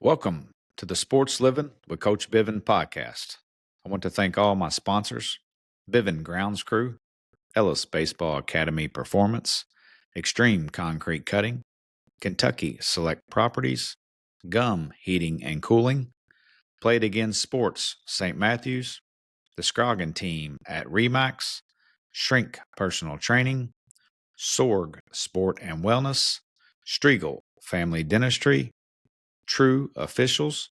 Welcome to the Sports Livin with Coach Biven podcast. I want to thank all my sponsors, Biven Grounds Crew, Ellis Baseball Academy Performance, Extreme Concrete Cutting, Kentucky Select Properties, Gum Heating and Cooling, Played Again Sports St. Matthews, the Scroggin team at Remax, Shrink Personal Training, Sorg Sport and Wellness, Striegel Family Dentistry, True Officials,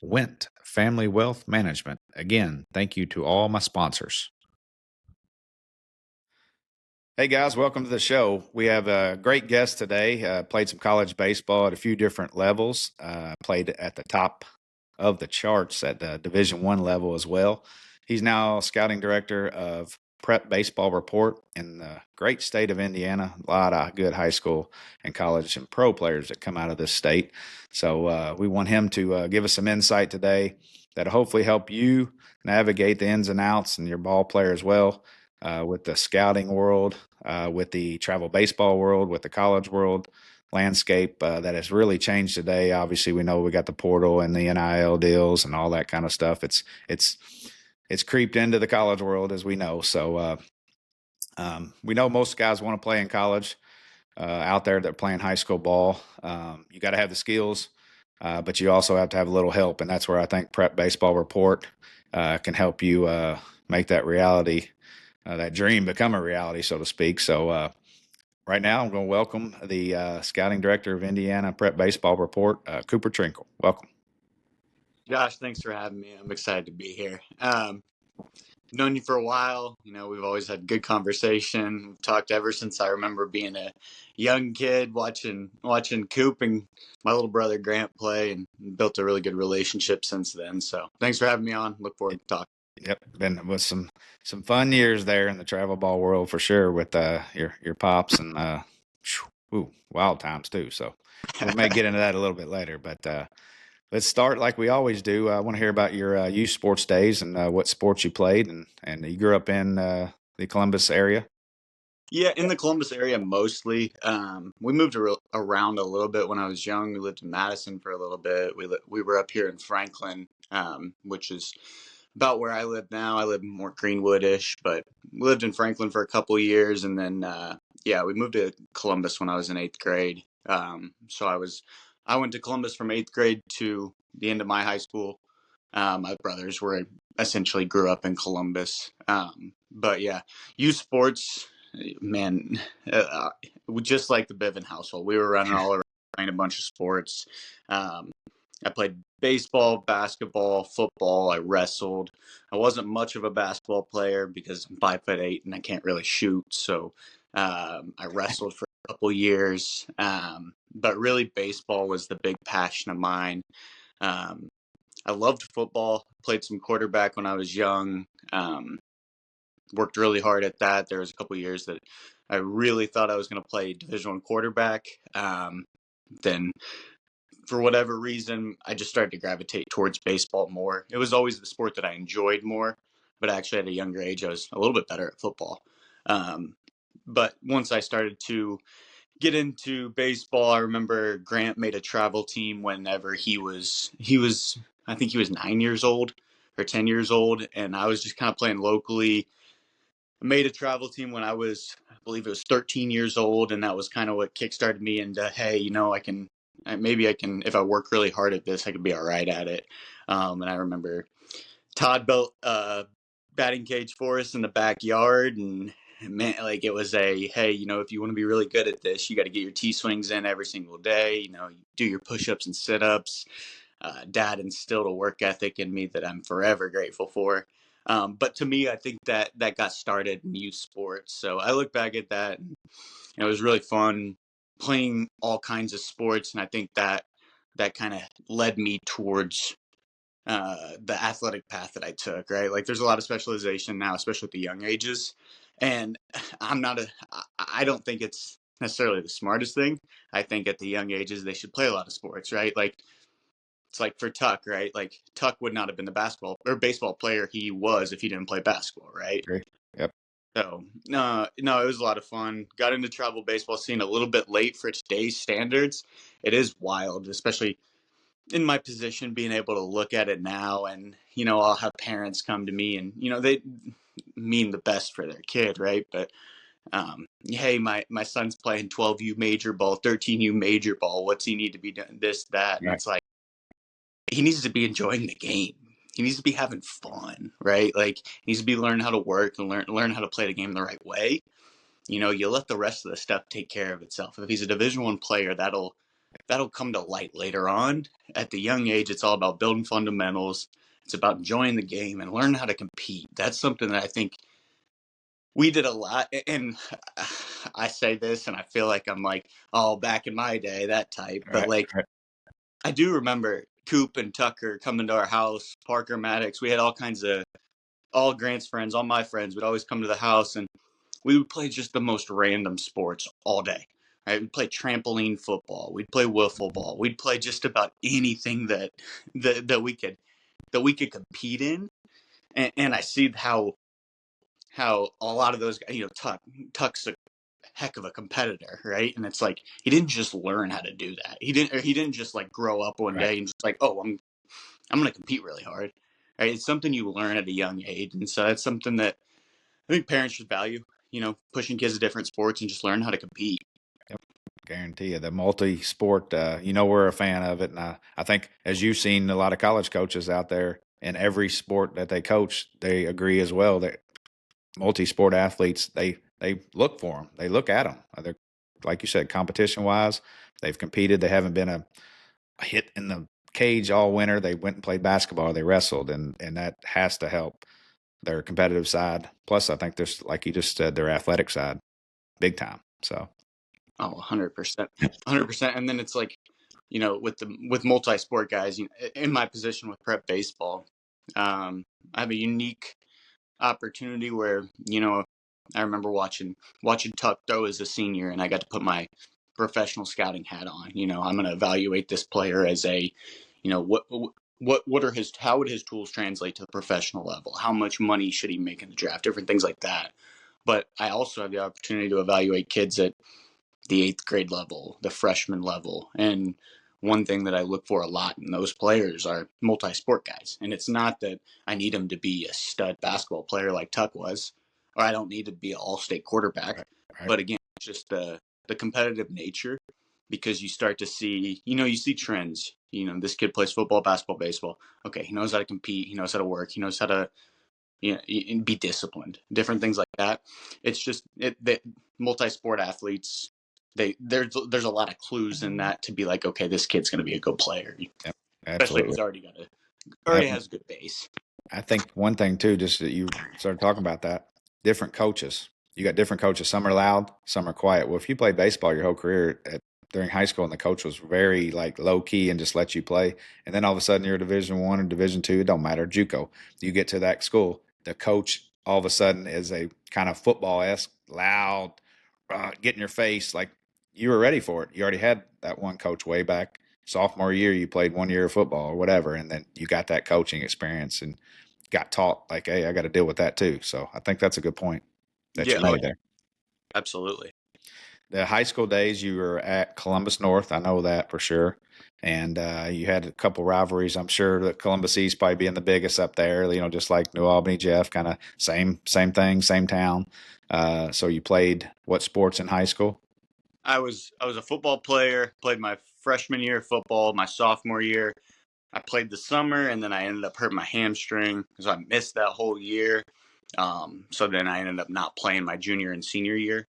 Went Family Wealth Management. Again, thank you to all my sponsors. Hey guys, welcome to the show. We have a great guest today. Played some college baseball at a few different levels. Played at the top of the charts at the Division I level as well. He's now scouting director of Prep Baseball Report in the great state of Indiana. A lot of good high school and college and pro players that come out of this state. So we want him to give us some insight today that'll hopefully help you navigate the ins and outs and your ball player as well with the scouting world, with the travel baseball world, with the college world landscape that has really changed today. Obviously, we know we got the portal and the NIL deals and all that kind of stuff. It's creeped into the college world, as we know. So we know most guys want to play in college out there that are playing high school ball. You got to have the skills, but you also have to have a little help, and that's where I think Prep Baseball Report can help you make that reality, that dream become a reality, so to speak. So right now, I'm going to welcome the scouting director of Indiana Prep Baseball Report, Cooper Trinkle. Welcome. Josh, thanks for having me. I'm excited to be here. Known you for a while. We've always had good conversation. We've talked ever since I remember being a young kid watching Coop and my little brother Grant play, and built a really good relationship since then. So thanks for having me on. Look forward to talking. Yep, been with some fun years there in the travel ball world for sure with your pops and wild times too. So we may get into that a little bit later, but let's start like we always do. I want to hear about your youth sports days and what sports you played, and you grew up in the Columbus area. Yeah, in the Columbus area mostly. We moved around a little bit when I was young. We lived in Madison for a little bit. We were up here in Franklin, which is about where I live now. I live more Greenwood-ish, but we lived in Franklin for a couple of years, and then we moved to Columbus when I was in 8th grade. So I went to Columbus from 8th grade to the end of my high school. My brothers essentially grew up in Columbus. But yeah, youth sports, man, just like the Biven household, we were running all around, playing a bunch of sports. I played baseball, basketball, football. I wrestled. I wasn't much of a basketball player because I'm 5'8" and I can't really shoot. So I wrestled for a couple years. But really, baseball was the big passion of mine. I loved football. Played some quarterback when I was young. Worked really hard at that. There was a couple years that I really thought I was going to play Division I quarterback. Then for whatever reason, I just started to gravitate towards baseball more. It was always the sport that I enjoyed more, but actually at a younger age, I was a little bit better at football. But once I started to get into baseball, I remember Grant made a travel team whenever he was, I think he was 9 years old or 10 years old. And I was just kind of playing locally. I made a travel team when I believe it was 13 years old. And that was kind of what kickstarted me into, hey, maybe I can, if I work really hard at this, I could be all right at it. And I remember Todd built a batting cage for us in the backyard, and man, like it was hey, if you want to be really good at this, you got to get your T-swings in every single day. Do your push-ups and sit-ups. Dad instilled a work ethic in me that I'm forever grateful for. But to me, I think that got started in youth sports. So I look back at that, and it was really fun playing all kinds of sports, and I think that kind of led me towards the athletic path that I took, right? Like there's a lot of specialization now, especially at the young ages. And I don't think it's necessarily the smartest thing. I think at the young ages, they should play a lot of sports, right? Like it's like for Tuck, right? Like Tuck would not have been the basketball or baseball player he was if he didn't play basketball, right? Great. Yep. So no, it was a lot of fun. Got into travel baseball scene a little bit late for today's standards. It is wild, especially in my position, being able to look at it now, and I'll have parents come to me, and they mean the best for their kid, right? But hey, my son's playing 12U major ball, 13U major ball. What's he need to be doing? This, that, and Right. it's like he needs to be enjoying the game. He needs to be having fun, right? Like he needs to be learning how to work and learn how to play the game the right way. You let the rest of the stuff take care of itself. If he's a Division I player, that'll come to light later on. At the young age, it's all about building fundamentals. It's about enjoying the game and learning how to compete. That's something that I think we did a lot. And I say this and I feel like I'm like, oh, back in my day, that type. But Right. like, Right. I do remember Coop and Tucker coming to our house, Parker Maddox. We had all Grant's friends, all my friends would always come to the house, and we would play just the most random sports all day. Right? We'd play trampoline football. We'd play wiffle ball. We'd play just about anything that we could compete in. And I see how a lot of those guys, Tuck's a heck of a competitor, right? And it's like he didn't just learn how to do that. He didn't just like grow up one Right. day and just like, oh, I'm going to compete really hard. Right? It's something you learn at a young age, and so that's something that I think parents should value. Pushing kids to different sports and just learn how to compete. Yep. Guarantee you the multi-sport. We're a fan of it, and I think as you've seen a lot of college coaches out there in every sport that they coach, they agree as well that multi-sport athletes they look for them, they look at them. They're like you said, competition-wise, they've competed. They haven't been a hit in the cage all winter. They went and played basketball. They wrestled, and that has to help their competitive side. Plus, I think there's, like you just said, their athletic side, big time. So, Oh, 100%, 100%. And then it's like, with multi-sport guys, in my position with prep baseball, I have a unique opportunity where I remember watching Tuck throw as a senior, and I got to put my professional scouting hat on. I'm going to evaluate this player as a, what are how would his tools translate to the professional level? How much money should he make in the draft? Different things like that. But I also have the opportunity to evaluate kids at the 8th grade level, the freshman level, and one thing that I look for a lot in those players are multi-sport guys. And it's not that I need him to be a stud basketball player like Tuck was, or I don't need to be an all-state quarterback. right, right, But again, it's just the competitive nature, because you start to see, you see trends. This kid plays football, basketball, baseball. Okay, he knows how to compete. He knows how to work. He knows how to be disciplined. Different things like that. It's just that multi-sport athletes, there's a lot of clues in that to be like, okay, this kid's going to be a good player, yep, especially if absolutely. he's already Um, has a good base. I think one thing too, just that you started talking about that, different coaches. You got different coaches. Some are loud, some are quiet. Well, if you played baseball your whole career during high school, and the coach was very like low key and just let you play, and then all of a sudden you're a Division I or Division II, it don't matter, JUCO. You get to that school, the coach all of a sudden is a kind of football esque, loud, get in your face, like you were ready for it. You already had that one coach way back sophomore year. You played 1 year of football or whatever, and then you got that coaching experience and got taught like, hey, I got to deal with that too. So I think that's a good point that Yeah, you oh, made there. absolutely. The high school days, you were at Columbus North. I know that for sure. And you had a couple rivalries. I'm sure that Columbus East probably being the biggest up there, just like New Albany, Jeff, kind of same thing, same town. So you played what sports in high school? I was a football player. Played my freshman year of football, my sophomore year. I played the summer, and then I ended up hurting my hamstring, so I missed that whole year. So then I ended up not playing my junior and senior year.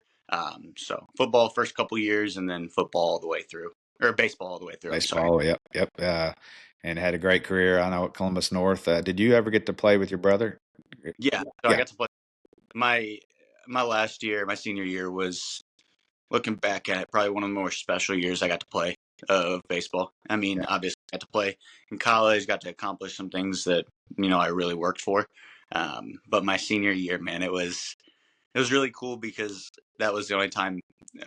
So football first couple years, and then football all the way through, or baseball all the way through. I'm sorry. Baseball, yep, yep. And had a great career. I know at Columbus North. Did you ever get to play with your brother? Yeah, so I Yeah, got to play my my last year, my senior year was, looking back at it, probably one of the more special years I got to play of baseball. I mean, yeah, obviously, I got to play in college, got to accomplish some things that I really worked for. But my senior year, man, it was really cool because that was the only time,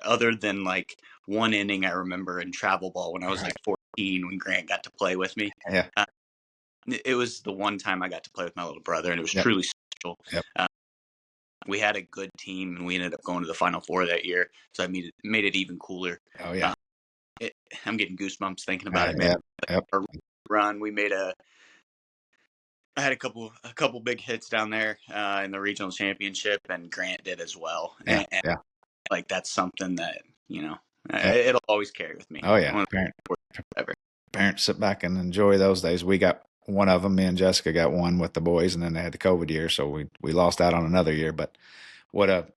other than like one inning, I remember in travel ball when I was right, like 14, when Grant got to play with me. yeah, Uh, it was the one time I got to play with my little brother, and it was yep, truly special. yep. We had a good team, and we ended up going to the Final Four that year, so I made it even cooler. Oh Uh, yeah, I'm getting goosebumps thinking about it, man. Yep, yep, Our run, I had a couple big hits down there in the regional championship, and Grant did as well. yeah, And yeah, like that's something that yeah. it'll always carry with me. Oh yeah, One of the best ever. parents sit back and enjoy those days. We got one of them. Me and Jessica got one with the boys, and then they had the COVID year, so we lost out on another year. But what a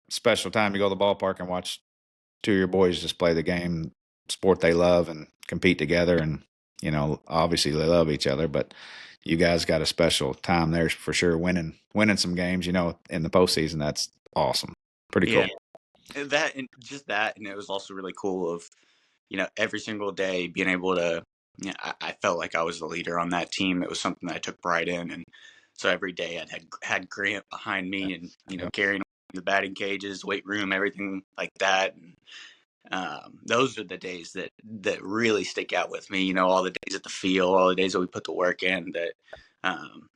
special time to go to the ballpark and watch two of your boys just play the game, sport they love, and compete together. And obviously they love each other, but you guys got a special time there for sure. Winning some games, in the postseason. That's awesome. Pretty cool. Yeah, that and just that, and it was also really cool of every single day being able to. I felt like I was the leader on that team. It was something that I took pride in, and so every day I had Grant behind me, and Yeah. carrying the batting cages, weight room, everything like that. And those are the days that really stick out with me. All the days at the field, all the days that we put the work in. That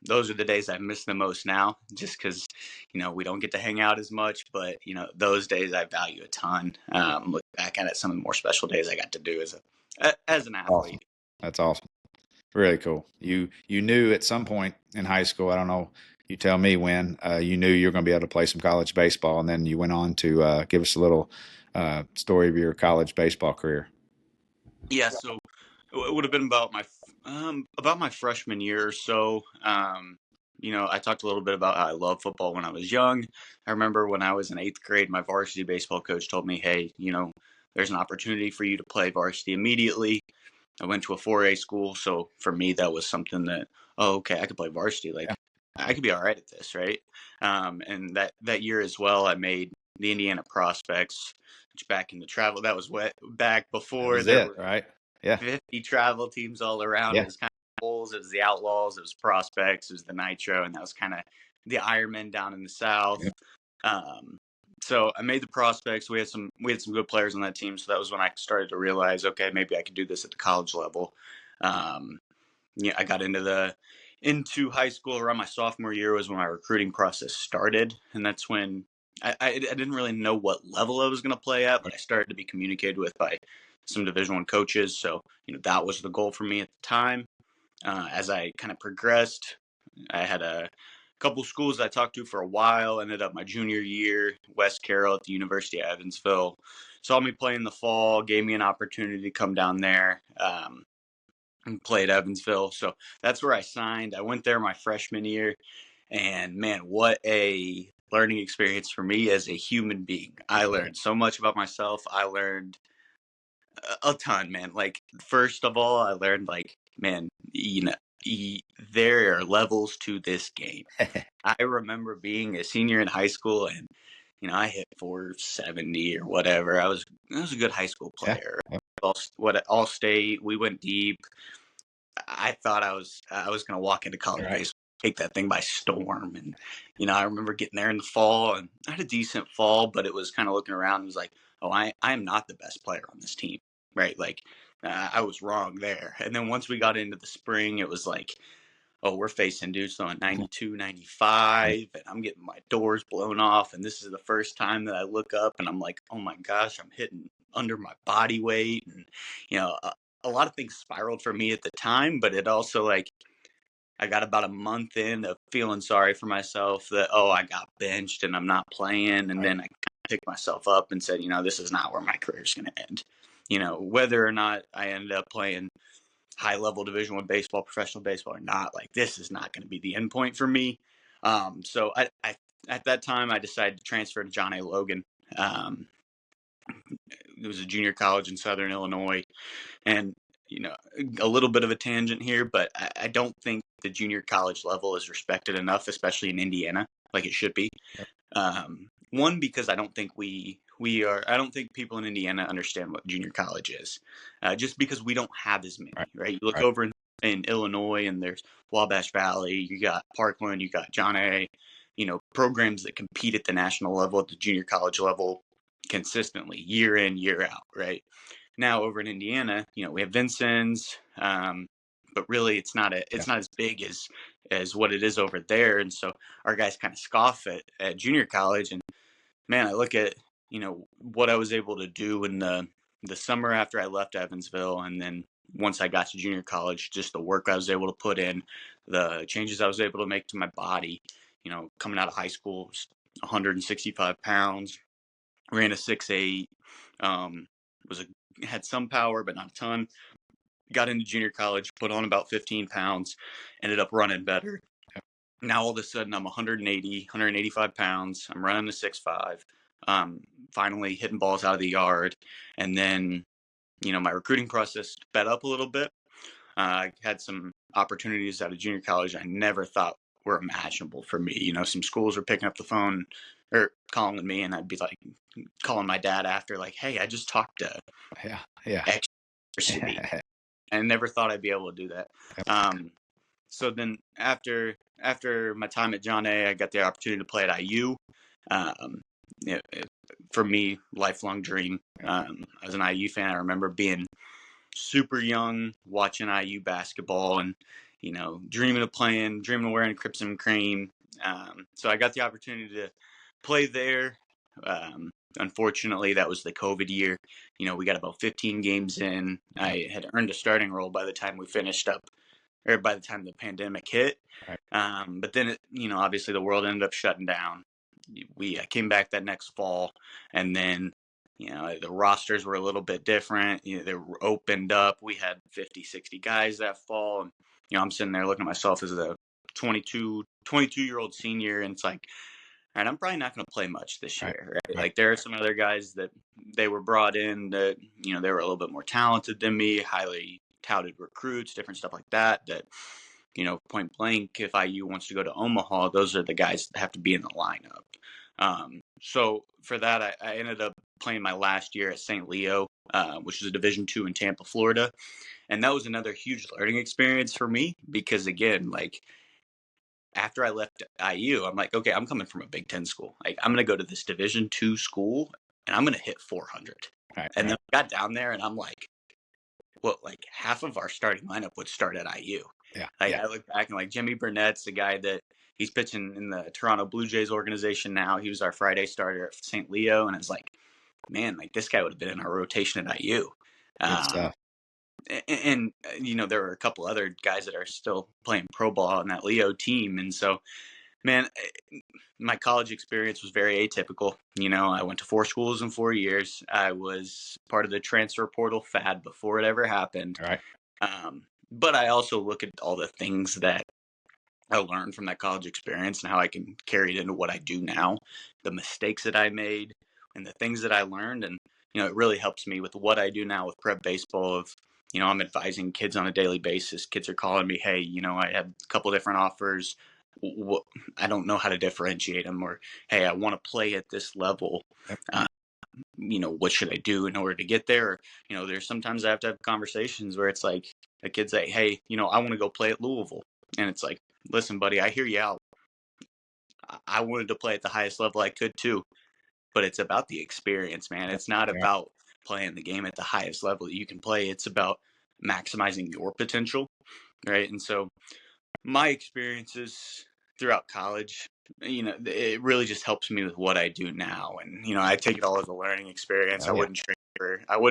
those are the days I miss the most now, just because we don't get to hang out as much. But those days I value a ton. Look back at it, some of the more special days I got to do as an Awesome. athlete. That's awesome. Really cool. You knew at some point in high school, I don't know, you tell me when, you knew you were going to be able to play some college baseball, and then you went on to give us a little story of your college baseball career. Yeah, so it would have been about my freshman year or so. I talked a little bit about how I love football when I was young. I remember when I was in 8th grade, my varsity baseball coach told me, "Hey, there's an opportunity for you to play varsity immediately." I went to a 4A school, so for me that was something that, oh, okay, I could play varsity. Yeah, Like I could be all right at this, right? And that year as well, I made the Indiana Prospects, which back in the travel, that was back that before was there it, were right? Yeah, 50 travel teams all around. It yeah, was kind of Bulls, it was the Outlaws, it was Prospects, it was the Nitro, and that was kind of the Ironmen down in the South. yeah. Um, so I made the Prospects. We had some good players on that team, so that was when I started to realize, okay, maybe I could do this at the college level. Um, I got into high school around my sophomore year was when my recruiting process started, and that's when I didn't really know what level I was going to play at, but I started to be communicated with by some Division I coaches. So that was the goal for me at the time. As I kind of progressed, I had a couple schools I talked to for a while. Ended up my junior year, West Carroll at the University of Evansville. Saw me play in the fall, gave me an opportunity to come down there and play at Evansville. So that's where I signed. I went there my freshman year, and man, what a learning experience for me as a human being. I learned so much about myself. I learned a ton, man. Like, first of all, I learned, like, man, there are levels to this game. I remember being a senior in high school, and I hit 470 or whatever. I was a good high school Yeah, player. yeah. All state. We went deep. I thought I was going to walk into college Right. baseball, take that thing by storm. And I remember getting there in the fall, and I had a decent fall, but it was kind of looking around and was like, oh, I am not the best player on this team, right? Like, I was wrong there. And then once we got into the spring, it was like, oh, we're facing dudes throwing 92, Yeah. 95, and I'm getting my doors blown off. And this is the first time that I look up and I'm like, oh my gosh, I'm hitting under my body weight. And, a lot of things spiraled for me at the time, but it also, like, I got about a month in of feeling sorry for myself that, oh, I got benched and I'm not playing. And Right. then I kind of picked myself up and said, this is not where my career is going to end. Whether or not I ended up playing high level Division I baseball, professional baseball or not, like, this is not going to be the end point for me. So I at that time I decided to transfer to John A. Logan. Um, it was a junior college in Southern Illinois, and a little bit of a tangent here, but I don't think the junior college level is respected enough, especially in Indiana, like it should be. Yep. One, because I don't think we are. I don't think people in Indiana understand what junior college is, just because we don't have as many. Right. Right? You look Right. over in Illinois, and there's Wabash Valley. You got Parkland. You got John A. Programs that compete at the national level, at the junior college level, consistently, year in, year out. Right? Now over in Indiana, we have Vincent's, but really Yeah. it's not as big as what it is over there, and so our guys kind of scoff at junior college. And man, I look at what I was able to do in the the summer after I left Evansville, and then once I got to junior college, just the work I was able to put in, the changes I was able to make to my body. Coming out of high school, 165 pounds, ran a 6'8", was had some power but not a ton. Got into junior college, put on about 15 pounds, ended up running better. Now all of a sudden I'm 180, 185 pounds. I'm running a 6'5", finally hitting balls out of the yard. And then, my recruiting process sped up a little bit. I had some opportunities out of junior college I never thought were imaginable for me. Some schools were picking up the phone or calling me, and I'd be like calling my dad after, like, hey, I just talked to Yeah. X University. I never thought I'd be able to do that. So then after my time at John A., I got the opportunity to play at IU. For me, lifelong dream. As an IU fan, I remember being super young, watching IU basketball, and dreaming of wearing crimson and cream. So I got the opportunity to play there. Unfortunately, that was the COVID year. We got about 15 games in. I had earned a starting role by the time we finished up, or by the time the pandemic hit. Right. But then, obviously the world ended up shutting down. We came back that next fall, and then, the rosters were a little bit different. They were opened up. We had 50, 60 guys that fall. And, I'm sitting there looking at myself as a 22-year-old senior, and it's like, all right, I'm probably not going to play much this year. Right? Like, there are some other guys that they were brought in that, they were a little bit more talented than me, highly touted recruits, different stuff like that, point blank, if IU wants to go to Omaha, those are the guys that have to be in the lineup. So for that, I ended up playing my last year at St. Leo, which is a Division II in Tampa, Florida. And that was another huge learning experience for me because, again, like, after I left IU, I'm like, okay, I'm coming from a Big Ten school. Like, I'm going to go to this Division II school, and I'm going to hit 400. And then I got down there, and I'm like, well, like, half of our starting lineup would start at IU. I look back and, like, Jimmy Burnett's the guy that he's pitching in the Toronto Blue Jays organization now. He was our Friday starter at St. Leo, and it's like, man, like, this guy would have been in our rotation at IU. And there were a couple other guys that are still playing pro ball on that Leo team. And so, man, my college experience was very atypical. I went to 4 schools in 4 years. I was part of the transfer portal fad before it ever happened. Right. But I also look at all the things that I learned from that college experience and how I can carry it into what I do now, the mistakes that I made and the things that I learned. And, it really helps me with what I do now with prep baseball of, I'm advising kids on a daily basis. Kids are calling me, hey, I had a couple different offers. I don't know how to differentiate them, or, hey, I want to play at this level. What should I do in order to get there? Or, there's sometimes I have to have conversations where it's like a kid say, hey, I want to go play at Louisville. And it's like, listen, buddy, I hear you out. I wanted to play at the highest level I could too, but it's about the experience, man. It's not about playing the game at the highest level that you can play. It's about maximizing your potential, right? And so my experiences throughout college, it really just helps me with what I do now. And, I take it all as a learning experience. I wouldn't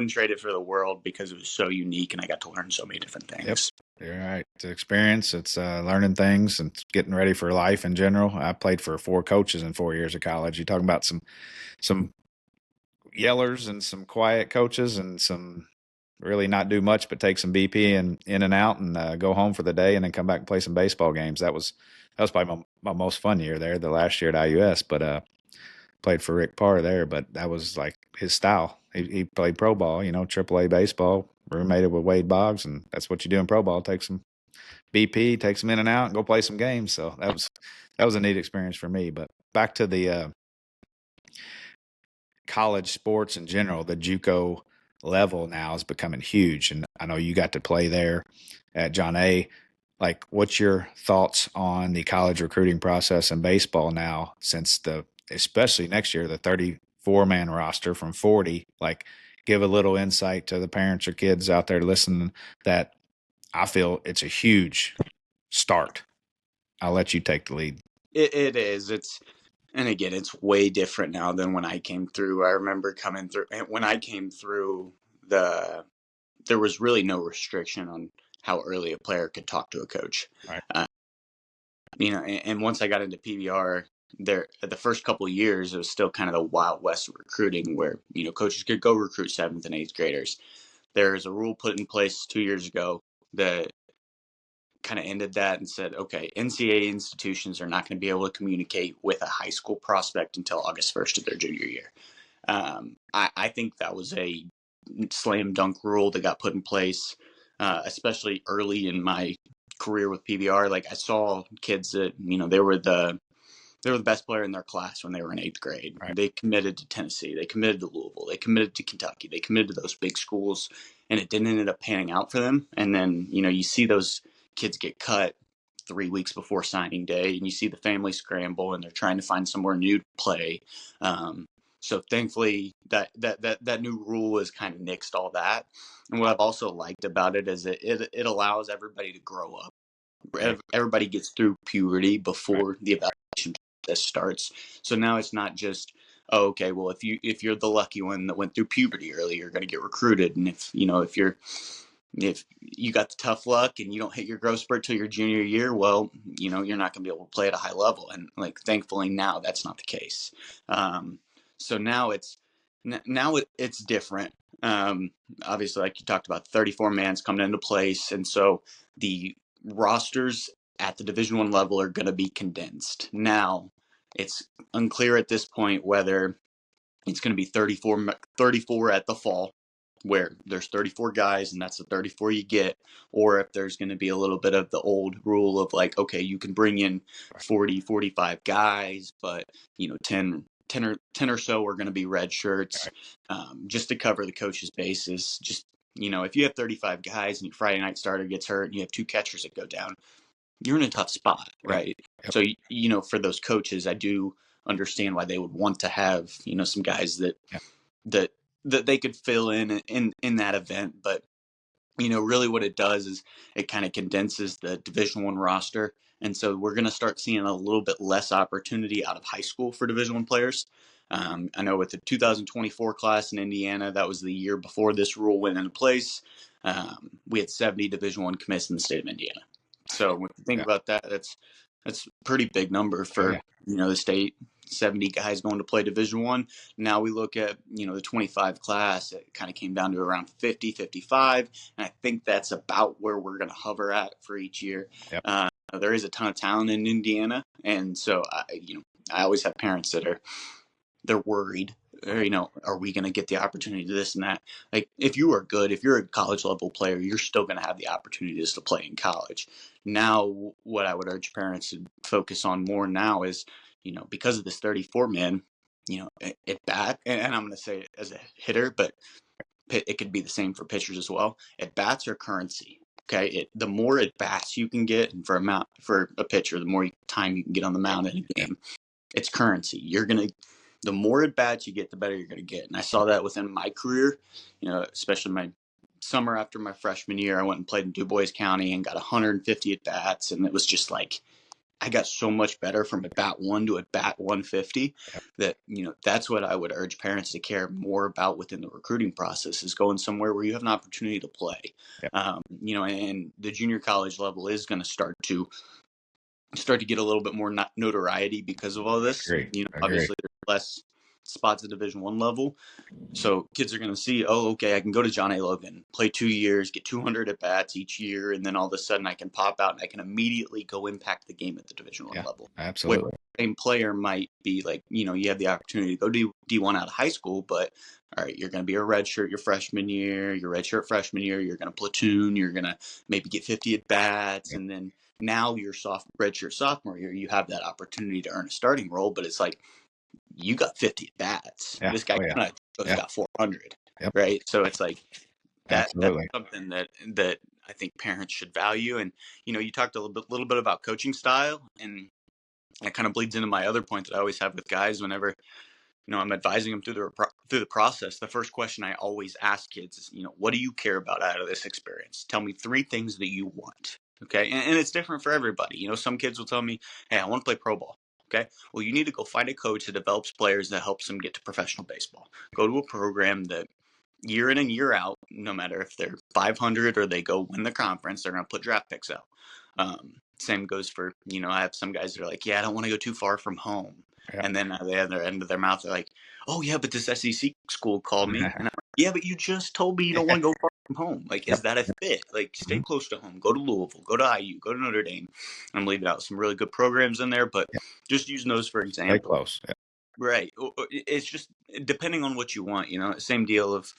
trade it for the world because it was so unique and I got to learn so many different things. Yep. You're right. It's experience. It's learning things and getting ready for life in general. I played for 4 coaches in 4 years of college. You're talking about some yellers and some quiet coaches and some really not do much but take some BP and in and out and go home for the day and then come back and play some baseball games. That was probably my most fun year there, the last year at IUS. But played for Rick Parr there, but that was like his style. He played pro ball, AAA baseball, roommated with Wade Boggs, and that's what you do in pro ball. Take some BP, take some in and out, and go play some games. So that was a neat experience for me. But back to the college sports in general, the JUCO level now is becoming huge, and I know you got to play there at John A. Like, what's your thoughts on the college recruiting process in baseball now, since especially next year, the 34-man roster from 40? Like, give a little insight to the parents or kids out there listening that I feel it's a huge start. I'll let you take the lead. It is. And again, it's way different now than when I came through. I remember coming through when I came through. there was really no restriction on how early a player could talk to a coach. Right. And once I got into PBR, there the first couple of years, it was still kind of the Wild West of recruiting, where coaches could go recruit 7th and 8th graders. There's a rule put in place 2 years ago that kind of ended that and said, okay, NCAA institutions are not going to be able to communicate with a high school prospect until August 1st of their junior year. I think that was a slam dunk rule that got put in place, especially early in my career with PBR. Like, I saw kids that, they were the best player in their class when they were in 8th grade. Right. They committed to Tennessee. They committed to Louisville. They committed to Kentucky. They committed to those big schools, and it didn't end up panning out for them. And then, you see those kids get cut 3 weeks before signing day, and you see the family scramble, and they're trying to find somewhere new to play. So thankfully, that new rule has kind of nixed all that. And what I've also liked about it is it allows everybody to grow up. Right. Everybody gets through puberty Right. before the evaluation process starts. So now it's not just, oh, okay, well, if you're the lucky one that went through puberty early, you're going to get recruited, and if you got the tough luck and you don't hit your growth spurt till your junior year, well, you're not going to be able to play at a high level. And like, thankfully now that's not the case. So now it's different. Obviously, like you talked about, 34 man's coming into place, and so the rosters at the Division I level are going to be condensed. Now, it's unclear at this point whether it's going to be 34 at the fall, where there's 34 guys and that's the 34 you get, or if there's going to be a little bit of the old rule of like, okay, you can bring in 45 guys, but 10 or so are going to be red shirts, just to cover the coach's bases. Just, if you have 35 guys and your Friday night starter gets hurt and you have 2 catchers that go down, you're in a tough spot, right? Yep. So, for those coaches, I do understand why they would want to have, some guys that they could fill in that event. But, really what it does is it kind of condenses the Division I roster. And so we're going to start seeing a little bit less opportunity out of high school for Division I players. I know with the 2024 class in Indiana, that was the year before this rule went into place. We had 70 Division I commits in the state of Indiana. So when you think about that, that's a pretty big number for the state. 70 guys going to play Division I. Now we look at the 25 class. It kind of came down to around 50, 55, and I think that's about where we're going to hover at for each year. Yep. There is a ton of talent in Indiana, and so I always have parents that they're worried. Are we going to get the opportunity to this and that? Like, if you are good, if you're a college level player, you're still going to have the opportunities to play in college. Now, what I would urge parents to focus on more now is, because of this 34 man, at bat, and I'm going to say it as a hitter, but it could be the same for pitchers as well. At bats are currency. Okay, the more at bats you can get, and for a pitcher, the more time you can get on the mound in a game, it's currency. The more at bats you get, the better you're going to get. And I saw that within my career, especially my summer after my freshman year. I went and played in Du Bois County and got 150 at bats, and it was just like, I got so much better from at bat 1 to at bat 150 that, that's what I would urge parents to care more about within the recruiting process, is going somewhere where you have an opportunity to play. And the junior college level is going to start to get a little bit more notoriety because of all this. Obviously there's less spots at Division I level. So kids are going to see, oh, okay, I can go to John A. Logan, play 2 years, get 200 at bats each year, and then all of a sudden I can pop out and I can immediately go impact the game at the Division I level. Absolutely. Where the same player might be like, you have the opportunity to go D1 out of high school, but all right, you're going to be a red shirt your freshman year, your red shirt freshman year, you're going to platoon, you're going to maybe get 50 at bats, and then now your redshirt sophomore year, you have that opportunity to earn a starting role, but it's like, you got 50 at bats. This guy got 400, right? So it's like that's something that I think parents should value. And you talked a little bit about coaching style, and that kind of bleeds into my other point that I always have with guys whenever I'm advising them through the process. The first question I always ask kids is, what do you care about out of this experience? Tell me 3 things that you want. Okay. And it's different for everybody. Some kids will tell me, hey, I want to play pro ball. Okay. Well, you need to go find a coach that develops players that helps them get to professional baseball. Go to a program that year in and year out, no matter if they're 500 or they go win the conference, they're going to put draft picks out. Same goes for, I have some guys that are like, yeah, I don't want to go too far from home. Yeah. And then at the other end of their mouth, they're like, oh, yeah, but this SEC school called me. And I'm like, yeah, but you just told me you don't want to go far from home. Like, Yep. is that a fit? Like, stay Mhm. close to home. Go to Louisville. Go to IU. Go to Notre Dame. I'm leaving out some really good programs in there, but Yep. just using those for Stay example. close. Yeah. Right. It's just depending on what you want, same deal of,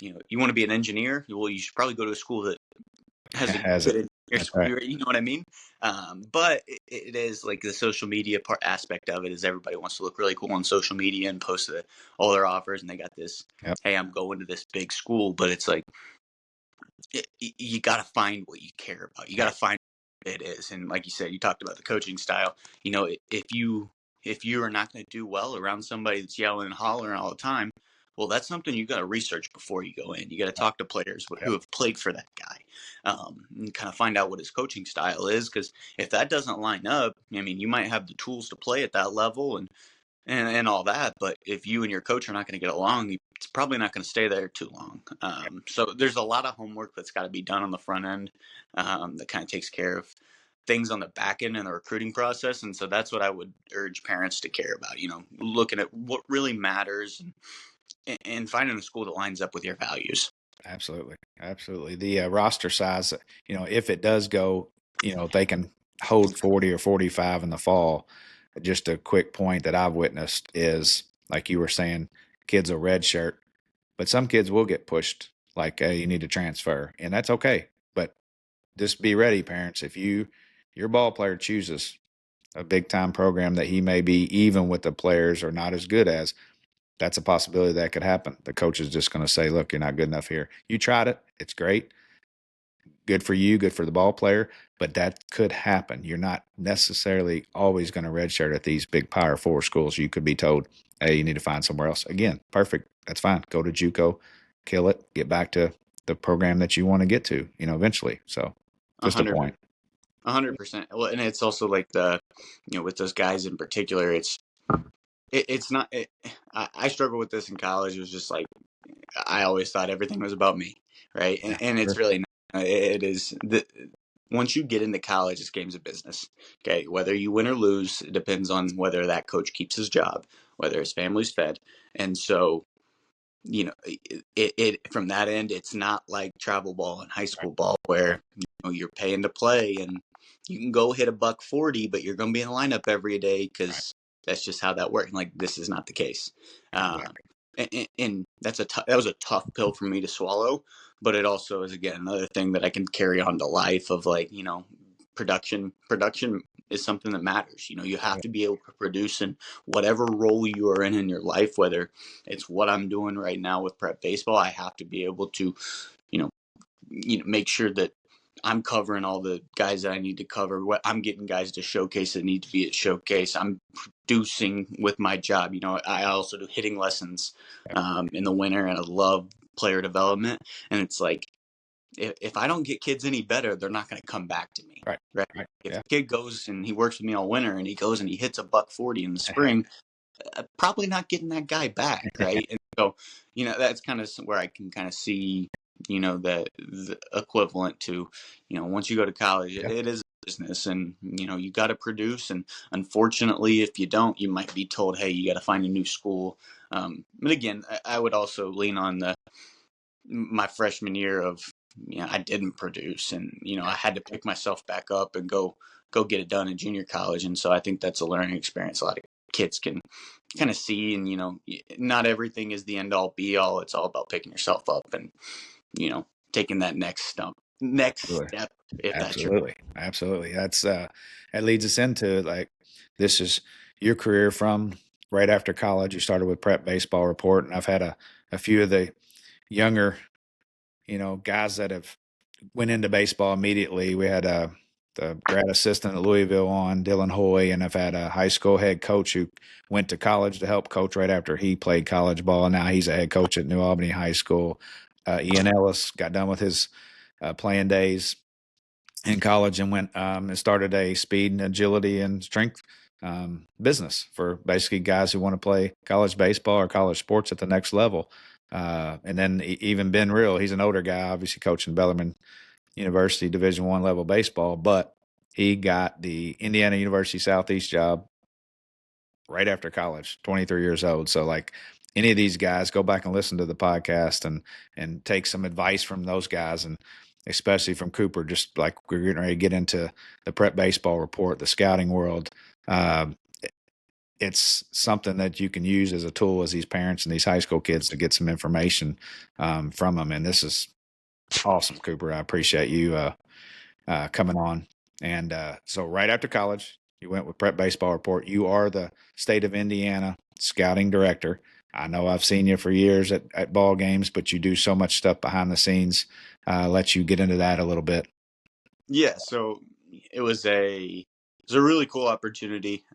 you want to be an engineer. Well, you should probably go to a school that has a Has it. good engineer That's school. right. You know what I mean? But it is like the social media part aspect of it is everybody wants to look really cool on social media and post all their offers, and they got this, Yep. hey, I'm going to this big school, but it's like you got to find what you care about. You got to Right. find what it is, and like you said, you talked about the coaching style. If you are not going to do well around somebody that's yelling and hollering all the time, well, that's something you got to research before you go in. You got to talk to players who Yep. have played for that guy, and kind of find out what his coaching style is. Because if that doesn't line up, I mean, you might have the tools to play at that level, and all that. But if you and your coach are not going to get along, it's probably not going to stay there too long. So there's a lot of homework that's got to be done on the front end that kind of takes care of things on the back end in the recruiting process. And so that's what I would urge parents to care about, looking at what really matters and finding a school that lines up with your values. Absolutely. Absolutely. The roster size, if it does go, they can hold 40 or 45 in the fall. Just a quick point that I've witnessed is, like you were saying, kids will redshirt, but some kids will get pushed like, hey, you need to transfer, and that's okay. But just be ready, parents. If your ball player chooses a big time program that he may be even with the players are not as good as, that's a possibility that could happen. The coach is just going to say, look, you're not good enough here. You tried it. It's great. Good for you, good for the ball player, but that could happen. You're not necessarily always going to redshirt at these big Power Four schools. You could be told, hey, you need to find somewhere else. Again, perfect. That's fine. Go to JUCO, kill it, get back to the program that you want to get to, eventually. So A just a hundred, point. 100%. Well, and it's also like with those guys in particular, it's not. I struggled with this in college. It was just like I always thought everything was about me, right? And, Yeah, and it's sure. really not. It is once you get into college, this game's a business. Okay, whether you win or lose, it depends on whether that coach keeps his job, whether his family's fed, and so it from that end, it's not like travel ball and high Right. school ball where you're paying to play and you can go hit a $140, but you're going to be in the lineup every day Right. because that's just how that works. Like this is not the case, Exactly. and that was a tough pill for me to swallow. But it also is again another thing that I can carry on to life of like production is something that matters. You have Yeah. to be able to produce in whatever role you are in your life, whether it's what I'm doing right now with prep baseball. I have to be able to, you know, make sure that I'm covering all the guys that I need to cover. What I'm getting guys to showcase that need to be at showcase. I'm producing with my job. I also do hitting lessons Yep. in the winter, and I love player development. And it's like if I don't get kids any better, they're not going to come back to me. Right. Right. Right. If Yeah. a kid goes and he works with me all winter and he goes and he hits a $140 in the spring, probably not getting that guy back, right? And so, that's kind of where I can kind of see, the equivalent to, once you go to college, Yeah. it is a business, and you got to produce. And unfortunately, if you don't, you might be told, hey, you got to find a new school. But again, I would also lean on my freshman year of I didn't produce, and I Yeah. had to pick myself back up and go get it done in junior college. And so I think that's a learning experience a lot of kids can kind of see. And not everything is the end all be all. It's all about picking yourself up and taking that next Absolutely. step if that's your. Absolutely. Absolutely. That leads us into like, this is your career from right after college. You started with Prep Baseball Report, and I've had a few of the younger, guys that have went into baseball immediately. We had the grad assistant at Louisville on, Dylan Hoy, and I've had a high school head coach who went to college to help coach right after he played college ball. Now he's a head coach at New Albany High School. Ian Ellis got done with his playing days in college and went and started a speed and agility and strength business for basically guys who want to play college baseball or college sports at the next level. And then even Ben Real, he's an older guy, obviously coaching Bellarmine University Division I level baseball, but he got the Indiana University Southeast job right after college, 23 years old. So like any of these guys, go back and listen to the podcast and take some advice from those guys, and especially from Cooper, just like we're getting ready to get into the prep baseball report, the scouting world. Um, it's something that you can use as a tool as these parents and these high school kids to get some information from them. And this is awesome, Cooper. I appreciate you coming on. And so right after college, you went with Prep Baseball Report. You are the state of Indiana scouting director. I know I've seen you for years at ball games, but you do so much stuff behind the scenes. Let you get into that a little bit. Yeah, so it was a really cool opportunity.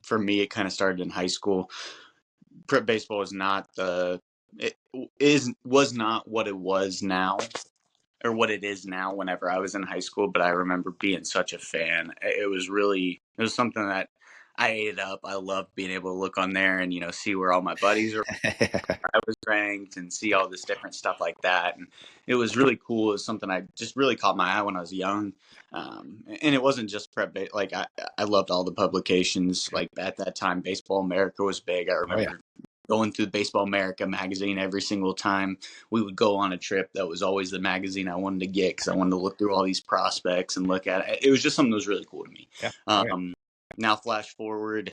For me, it kind of started in high school. Prep baseball was not was not what it was now, or what it is now whenever I was in high school, but I remember being such a fan. It was something that I ate up. I loved being able to look on there and, see where all my buddies are, I was ranked, and see all this different stuff like that. And it was really cool. It was something I just really caught my eye when I was young. And it wasn't just like I loved all the publications. Like at that time, Baseball America was big. I Oh yeah. remember going through Baseball America magazine every single time we would go on a trip. That was always the magazine I wanted to get, because I wanted to look through all these prospects and look at it. It was just something that was really cool to me. Yeah. Oh, yeah. Now flash forward,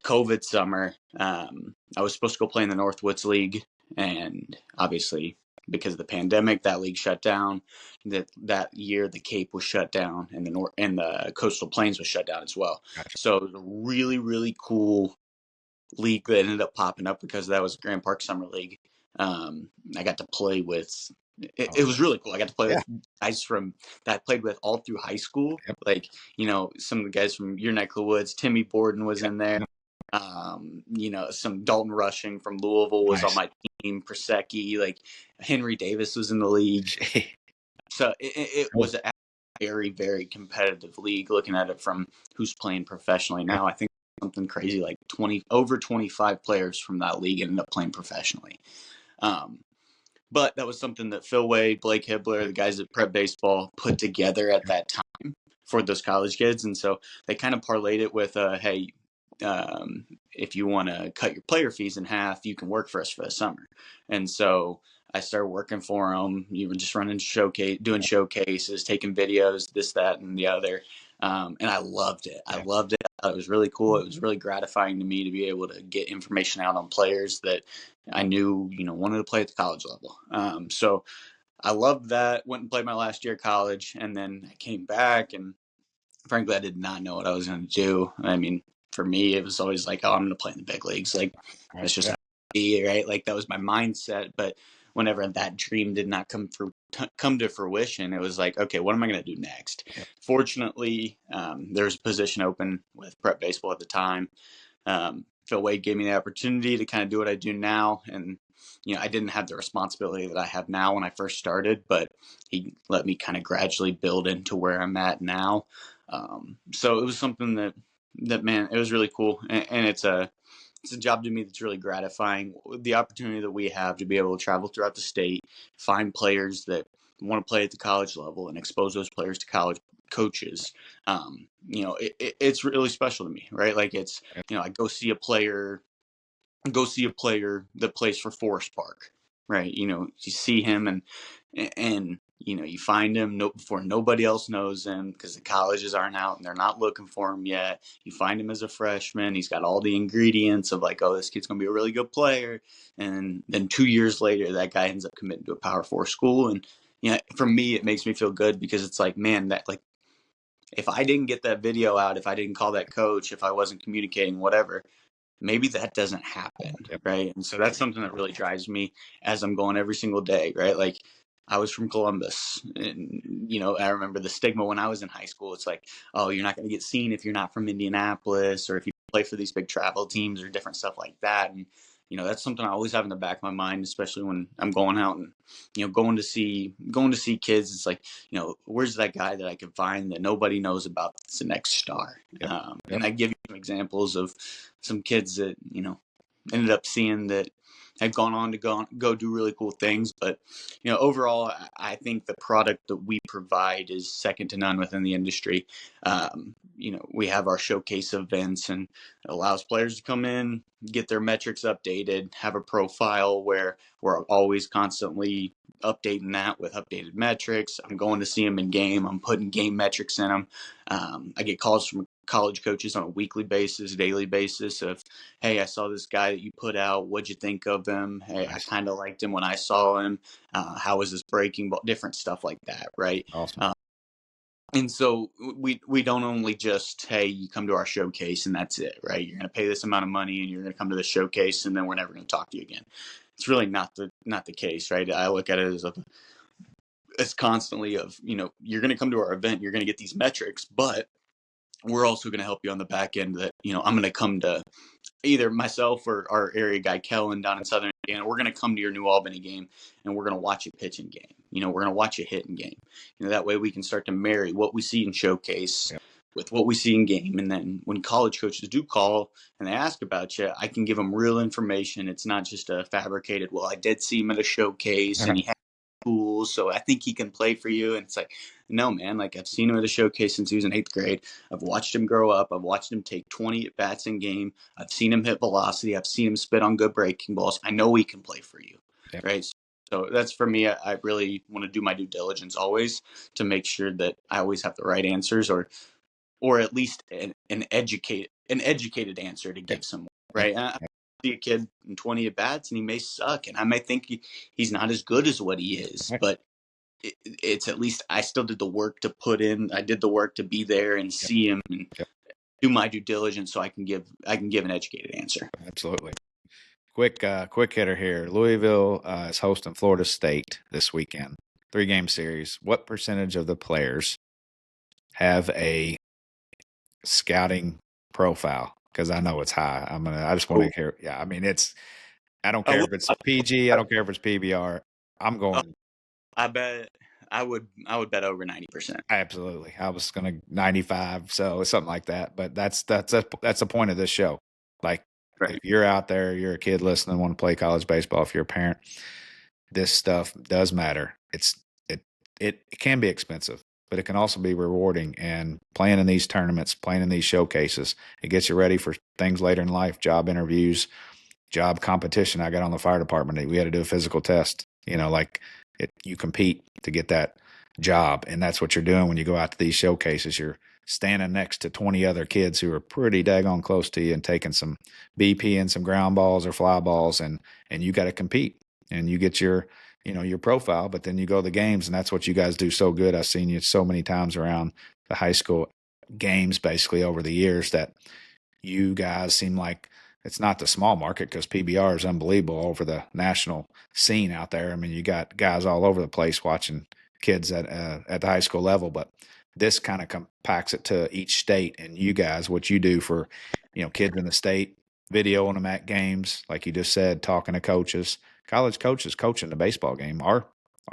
COVID summer, I was supposed to go play in the Northwoods League, and obviously because of the pandemic, that league shut down. That year, the Cape was shut down, and the Coastal Plains was shut down as well. Gotcha. So it was a really, really cool league that ended up popping up because that was Grand Park Summer League. I got to play with. It was really cool. I got to play with guys that I played with all through high school. Yep. Like, some of the guys from your neck of the woods. Timmy Borden was in there. Some Dalton Rushing from Louisville was on my team. Prosecki, like Henry Davis was in the league. So it was a very, very competitive league. Looking at it from who's playing professionally now, I think something crazy like over 25 players from that league ended up playing professionally. But that was something that Phil Wade, Blake Hibbler, the guys at Prep Baseball put together at that time for those college kids. And so they kind of parlayed it with, hey, if you want to cut your player fees in half, you can work for us for the summer. And so I started working for them. You were just doing showcases, taking videos, this, that, and the other. And I loved it. I loved it. It was really cool. It was really gratifying to me to be able to get information out on players that I knew, wanted to play at the college level. So I loved that. Went and played my last year of college, and then I came back, and frankly, I did not know what I was going to do. I mean, for me, it was always like, oh, I'm going to play in the big leagues. Like, that's just how it be, right? Like, that was my mindset. But whenever that dream did not come to fruition, it was like, okay, what am I going to do next? Yep. Fortunately, there was a position open with Prep Baseball at the time. Phil Wade gave me the opportunity to kind of do what I do now. And, I didn't have the responsibility that I have now when I first started, but he let me kind of gradually build into where I'm at now. So it was something that man, it was really cool. And it's a job to me that's really gratifying. The opportunity that we have to be able to travel throughout the state, find players that want to play at the college level, and expose those players to college coaches. It's really special to me, right? Like I go see a player that plays for Forest Park, right? You see him, and you find him before nobody else knows him, because the colleges aren't out and they're not looking for him yet. You find him as a freshman. He's got all the ingredients of like, oh, this kid's going to be a really good player. And then 2 years later, that guy ends up committing to a Power 4 school. And, for me, it makes me feel good, because it's like, man, that like, if I didn't get that video out, if I didn't call that coach, if I wasn't communicating, whatever, maybe that doesn't happen, right? And so that's something that really drives me as I'm going every single day, right? Like, I was from Columbus, and I remember the stigma when I was in high school. It's like, oh, you're not going to get seen if you're not from Indianapolis, or if you play for these big travel teams or different stuff like that. And that's something I always have in the back of my mind, especially when I'm going out and going to see kids. It's like, where's that guy that I can find that nobody knows about that's the next star? And I give you some examples of some kids that ended up seeing that have gone on to go do really cool things. But overall, I think the product that we provide is second to none within the industry. We have our showcase events, and it allows players to come in, get their metrics updated, have a profile where we're always constantly updating that with updated metrics. I'm going to see them in game. I'm putting game metrics in them. I get calls from college coaches on a weekly basis, daily basis of, hey, I saw this guy that you put out. What'd you think of him? Hey, I Nice. kind of liked him when I saw him. How was his breaking ball? Different stuff like that, right? Awesome. And so we don't only just, hey, you come to our showcase and that's it, right? You're going to pay this amount of money and you're going to come to the showcase and then we're never going to talk to you again. It's really not the case, right? I look at it as constantly of, you're going to come to our event, you're going to get these metrics, but we're also going to help you on the back end that, I'm going to come to either myself or our area guy Kellen down in Southern Indiana. We're going to come to your New Albany game and we're going to watch you pitch in game. We're going to watch you hit in game. That way we can start to marry what we see in showcase with what we see in game. And then when college coaches do call and they ask about you, I can give them real information. It's not just a fabricated, well, I did see him at a showcase and he had tools, so I think he can play for you. And it's like, no, man, like I've seen him at a showcase since he was in 8th grade. I've watched him grow up. I've watched him take 20 at bats in game. I've seen him hit velocity. I've seen him spit on good breaking balls. I know he can play for you, right? So that's for me. I really want to do my due diligence always to make sure that I always have the right answers, or at least an educated answer to give someone, right? I see a kid in 20 at bats and he may suck, and I may think he's not as good as what he is, but it's at least I still did the work to put in. I did the work to be there and see him and do my due diligence so I can give an educated answer. Absolutely. Quick hitter here. Louisville is hosting Florida State this weekend. 3-game series. What percentage of the players have a scouting profile? Because I know it's high. I just want to hear. Yeah, I mean I don't care if it's PG. I don't care if it's PBR. I'm going. I bet I would bet over 90%. Absolutely. I was going to 95, so something like that. But that's the point of this show. Like, if you're out there, you're a kid listening, want to play college baseball, if you're a parent, this stuff does matter. It can be expensive, but it can also be rewarding. And playing in these tournaments, playing in these showcases, it gets you ready for things later in life, job interviews, job competition. I got on the fire department. We had to do a physical test. You compete to get that job, and that's what you're doing when you go out to these showcases. You're standing next to 20 other kids who are pretty daggone close to you and taking some BP and some ground balls or fly balls, and you got to compete, and you get your profile, but then you go to the games, and that's what you guys do so good. I've seen you so many times around the high school games basically over the years that you guys seem like it's not the small market, because PBR is unbelievable over the national scene out there. I mean, you got guys all over the place watching kids at the high school level, but this kind of compacts it to each state. And you guys, what you do for, kids in the state, videoing them at games, like you just said, talking to coaches, college coaches coaching the baseball game. Our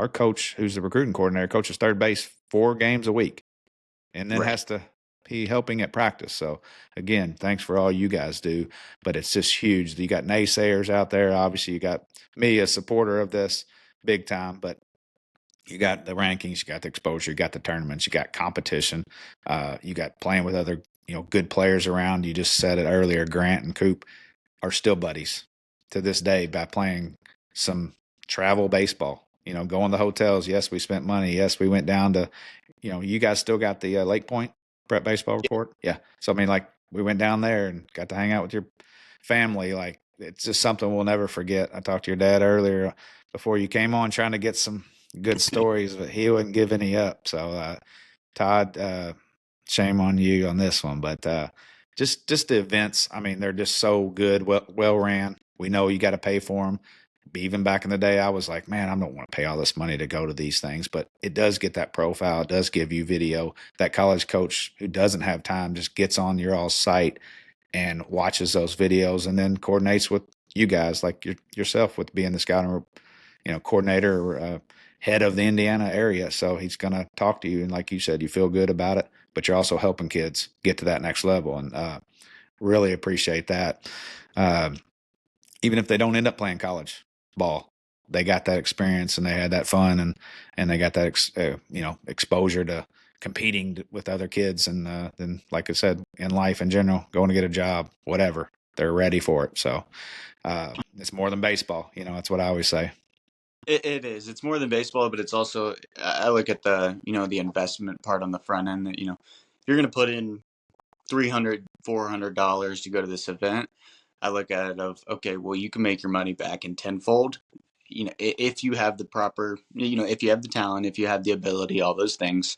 coach, who's the recruiting coordinator, coaches third base 4 games a week, and then has to be helping at practice. So again, thanks for all you guys do, but it's just huge. You got naysayers out there. Obviously you got me, a supporter of this big time, but you got the rankings, you got the exposure, you got the tournaments, you got competition, you got playing with other, good players around. You just said it earlier, Grant and Coop are still buddies to this day by playing some travel baseball, going to hotels. Yes, we spent money. Yes, we went down to, you guys still got the Lake Point Prep Baseball Report. Yeah. So, I mean, like, we went down there and got to hang out with your family. Like, it's just something we'll never forget. I talked to your dad earlier before you came on, trying to get some good stories, but he wouldn't give any up. So, Todd, shame on you on this one, but just the events. I mean, they're just so good, well ran. We know you got to pay for them. Even back in the day, I was like, man, I don't want to pay all this money to go to these things, but it does get that profile. It does give you video. That college coach who doesn't have time just gets on your all site and watches those videos, and then coordinates with you guys, like yourself, with being the scouting, coordinator or head of the Indiana area. So he's going to talk to you, and like you said, you feel good about it, but you're also helping kids get to that next level, and really appreciate that. even if they don't end up playing college ball, they got that experience and they had that fun and they got that exposure to competing with other kids and then like I said in life in general, going to get a job, whatever, they're ready for it. So it's more than baseball. That's what I always say. It is. It's more than baseball, but it's also, I look at the investment part on the front end that, you're going to put in $300, $400 to go to this event. I look at it of, okay, well, you can make your money back in tenfold. If you have the proper, if you have the talent, if you have the ability, all those things,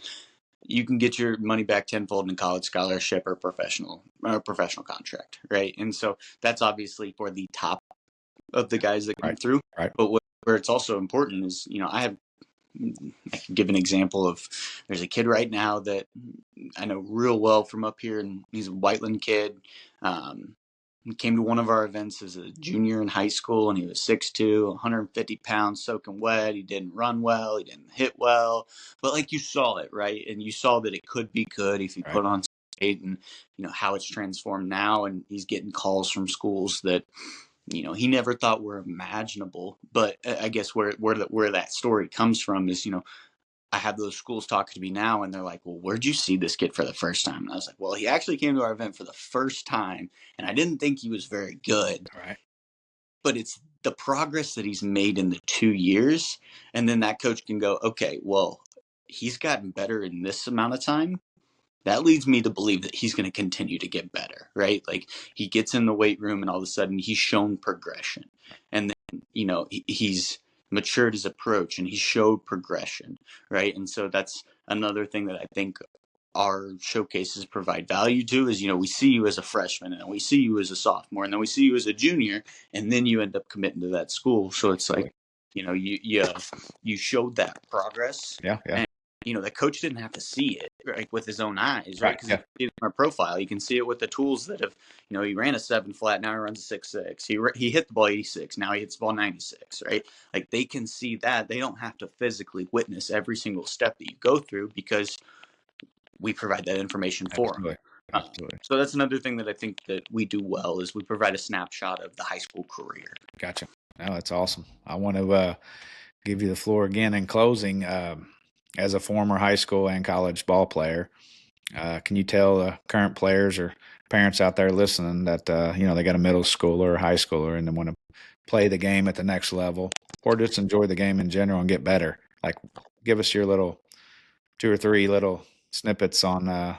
you can get your money back tenfold in a college scholarship or professional contract, right? And so that's obviously for the top of the guys that come Right. through. Right. But where it's also important is, I can give an example of, there's a kid right now that I know real well from up here, and he's a Whiteland kid. He came to one of our events as a junior in high school, and he was 6'2", 150 pounds, soaking wet. He didn't run well. He didn't hit well. But, you saw it, right? And you saw that it could be good if you Right. put on state, and, how it's transformed now. And he's getting calls from schools that, he never thought were imaginable. But I guess where that story comes from is, I have those schools talking to me now, and they're like, well, where'd you see this kid for the first time? And I was like, well, he actually came to our event for the first time, and I didn't think he was very good. Right. But it's the progress that he's made in the 2 years. And then that coach can go, okay, well, he's gotten better in this amount of time. That leads me to believe that he's going to continue to get better, right? Like, he gets in the weight room and all of a sudden he's shown progression. And then, he's matured his approach and he showed progression, right? And so that's another thing that I think our showcases provide value to is, we see you as a freshman and then we see you as a sophomore and then we see you as a junior, and then you end up committing to that school. So it's like, you showed that progress. Yeah. Yeah. And the coach didn't have to see it, right, with his own eyes, right? Right. Because Yeah. you can see it in our profile. You can see it with the tools that have, he ran a 7 flat, now he runs a 6.6. He hit the ball 86, now he hits the ball 96, right? Like, they can see that. They don't have to physically witness every single step that you go through because we provide that information for them. Absolutely. Absolutely. So that's another thing that I think that we do well is we provide a snapshot of the high school career. Gotcha. No, that's awesome. I want to give you the floor again in closing. As a former high school and college ball player, can you tell the current players or parents out there listening that they got a middle schooler or high schooler and they want to play the game at the next level or just enjoy the game in general and get better? Like, give us your little 2 or 3 little snippets on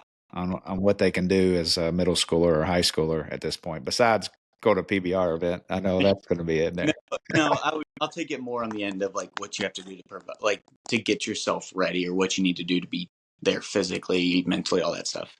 what they can do as a middle schooler or high schooler at this point, besides go to PBR event. I know that's going to be in there. No, I'll take it more on the end of like what you have to do to provide, like, to get yourself ready, or what you need to do to be there physically, mentally, all that stuff.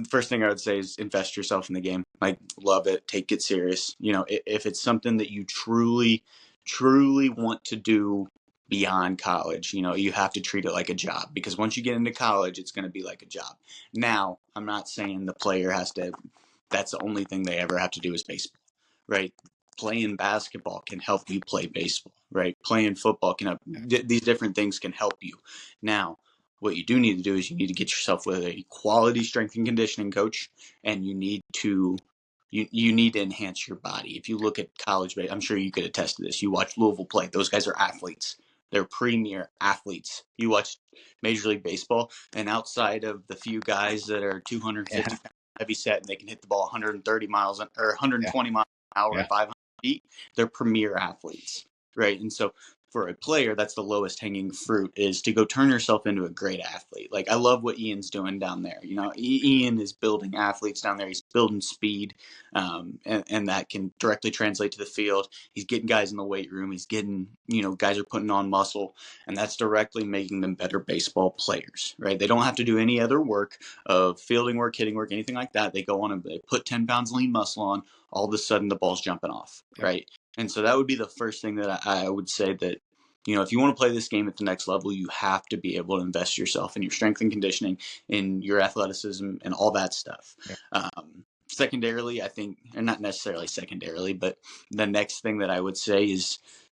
First thing I would say is invest yourself in the game. Like, love it, take it serious. If it's something that you truly, truly want to do beyond college, you have to treat it like a job, because once you get into college, it's going to be like a job. Now, I'm not saying the player that's the only thing they ever have to do is baseball, right? Playing basketball can help you play baseball, right? Playing football can help. These different things can help you. Now, what you do need to do is you need to get yourself with a quality strength and conditioning coach, and you need to enhance your body. If you look at college, I'm sure you could attest to this. You watch Louisville play; those guys are athletes. They're premier athletes. You watch Major League Baseball, and outside of the few guys that are 250 pounds heavy set and they can hit the ball 130 miles or 120 miles an hour and 500 feet, they're premier athletes, right? And so for a player, that's the lowest hanging fruit, is to go turn yourself into a great athlete. Like, I love what Ian's doing down there. Ian is building athletes down there. He's building speed, and that can directly translate to the field. He's getting guys in the weight room. He's getting, guys are putting on muscle, and that's directly making them better baseball players, right? They don't have to do any other work of fielding work, hitting work, anything like that. They go on and they put 10 pounds lean muscle on. All of a sudden, the ball's jumping off, right? And so that would be the first thing that I would say, that, if you want to play this game at the next level, you have to be able to invest yourself in your strength and conditioning, in your athleticism, and all that stuff. Secondarily, I think, and not necessarily secondarily, but the next thing that I would say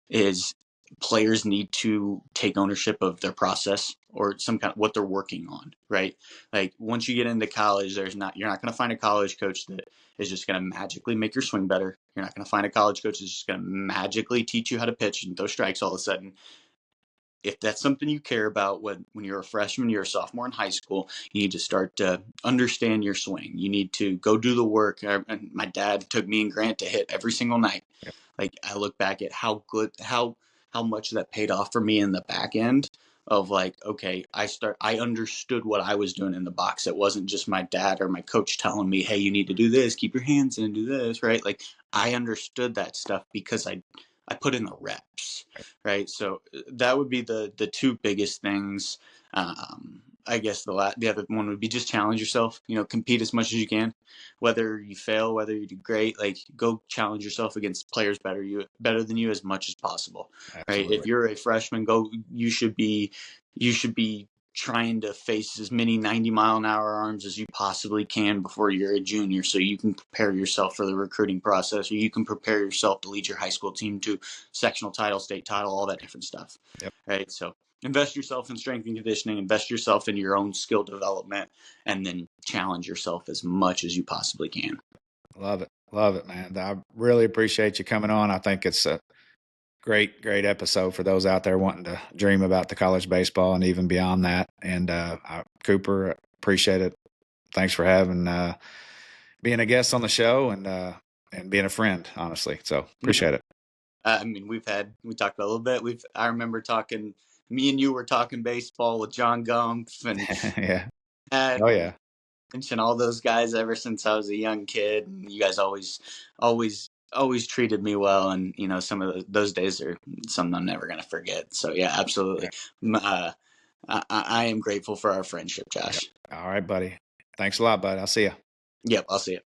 is players need to take ownership of their process or some kind of what they're working on, right? Like once you get into college, you're not going to find a college coach that is just going to magically make your swing better. You're not going to find a college coach that's just going to magically teach you how to pitch and throw strikes all of a sudden. If that's something you care about when you're a freshman, you're a sophomore in high school, you need to start to understand your swing. You need to go do the work. And my dad took me and Grant to hit every single night. Like I look back at how much that paid off for me in the back end of like, okay, I understood what I was doing in the box. It wasn't just my dad or my coach telling me, hey, you need to do this, keep your hands in, do this, right? Like I understood that stuff because I put in the reps, right? So that would be the two biggest things. I guess the other one would be just challenge yourself. Compete as much as you can, whether you fail, whether you do great. Like go challenge yourself against players better than you as much as possible, right? If Absolutely. you're a freshman, you should be trying to face as many 90-mile-an-hour arms as you possibly can before you're a junior, so you can prepare yourself for the recruiting process, or you can prepare yourself to lead your high school team to sectional title, state title, all that different stuff. Yep. Right. So invest yourself in strength and conditioning, invest yourself in your own skill development, and then challenge yourself as much as you possibly can. Love it, man. I really appreciate you coming on. I think it's a great episode for those out there wanting to dream about the college baseball and even beyond that. And Cooper, appreciate it. Thanks for having being a guest on the show and being a friend, honestly. So appreciate it. I mean, we talked a little bit. I remember me and you were talking baseball with John Gumpf and Yeah. Ed Oh yeah. and all those guys ever since I was a young kid. And you guys always treated me well. And, some of those days are something I'm never going to forget. So yeah, absolutely. I am grateful for our friendship, Josh. Yep. All right, buddy. Thanks a lot, bud. I'll see you. Yep. I'll see you.